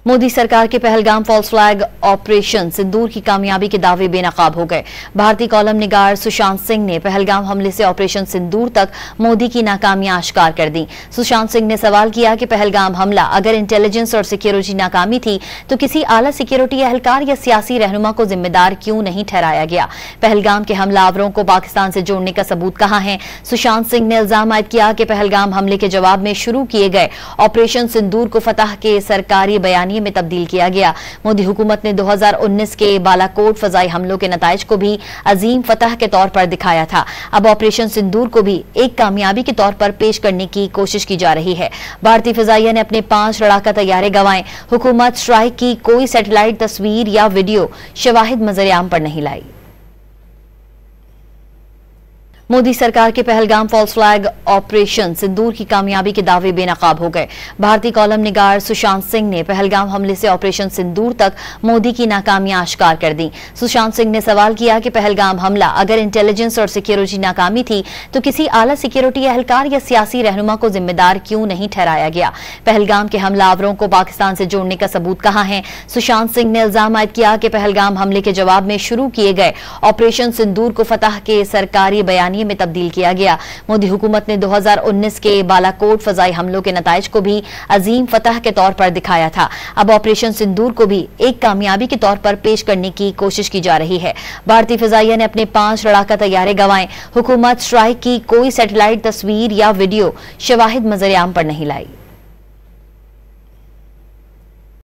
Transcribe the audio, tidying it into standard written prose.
मोदी सरकार के Pahalgam false flag operation सिंदूर की कामयाबी के दावे बेनकाब हो गए। भारतीय कॉलम निगार सुशांत सिंह ने पहलगाम हमले से ऑपरेशन सिंदूर तक मोदी की नाकामियां आश्कार कर दी। सुशांत सिंह ने सवाल किया कि पहलगाम हमला अगर इंटेलिजेंस और सिक्योरिटी नाकामी थी तो किसी आला सिक्योरिटी एहलकार या सियासी रहनुमा को जिम्मेदार क्यों नहीं ठहराया गया। पहलगाम के हमलावरों को पाकिस्तान से जोड़ने का सबूत कहां है। सुशांत सिंह ने इल्जाम आयद किया कि पहलगाम हमले के जवाब में शुरू किए गए ऑपरेशन सिंदूर को फतह के सरकारी बयानिए में तब्दील किया गया। मोदी हुकूमत ने 2019 के बालाकोट फजाई हमलों के नताइज को भी अजीम फतह के तौर पर दिखाया था। अब ऑपरेशन सिंदूर को भी एक कामयाबी के तौर पर पेश करने की कोशिश की जा रही है। भारतीय फिजाइया ने अपने 5 लड़ाका तैयारे गंवाए। हुकूमत स्ट्राइक की कोई सैटेलाइट तस्वीर या वीडियो शवाहिद नजरियाम पर नहीं लाई। मोदी सरकार के पहलगाम फॉल्स फ्लैग ऑपरेशन सिंदूर की कामयाबी के दावे बेनकाब हो गए। भारतीय कॉलम निगार सुशांत सिंह ने पहलगाम हमले से ऑपरेशन सिंदूर तक मोदी की नाकामियां आश्कार कर दी। सुशांत सिंह ने सवाल किया कि पहलगाम हमला अगर इंटेलिजेंस और सिक्योरिटी नाकामी थी तो किसी आला सिक्योरिटी एहलकार या सियासी रहनुमा को जिम्मेदार क्यों नहीं ठहराया गया। पहलगाम के हमलावरों को पाकिस्तान से जोड़ने का सबूत कहां है। सुशांत सिंह ने इल्जाम आयद किया कि पहलगाम हमले के जवाब में शुरू किए गए ऑपरेशन सिंदूर को फतह के सरकारी बयानिए में तब्दील किया गया। मोदी हुकूमत ने 2019 के बालाकोट फजाई हमलों के नताइज को भी अजीम फतह के तौर पर दिखाया था। अब ऑपरेशन सिंदूर को भी एक कामयाबी के तौर पर पेश करने की कोशिश की जा रही है। भारतीय फिजाइया ने अपने 5 लड़ाका तैयारे गंवाए। हुकूमत स्ट्राइक की कोई सैटेलाइट तस्वीर या वीडियो शवाहिद नजरियाम पर नहीं लाई।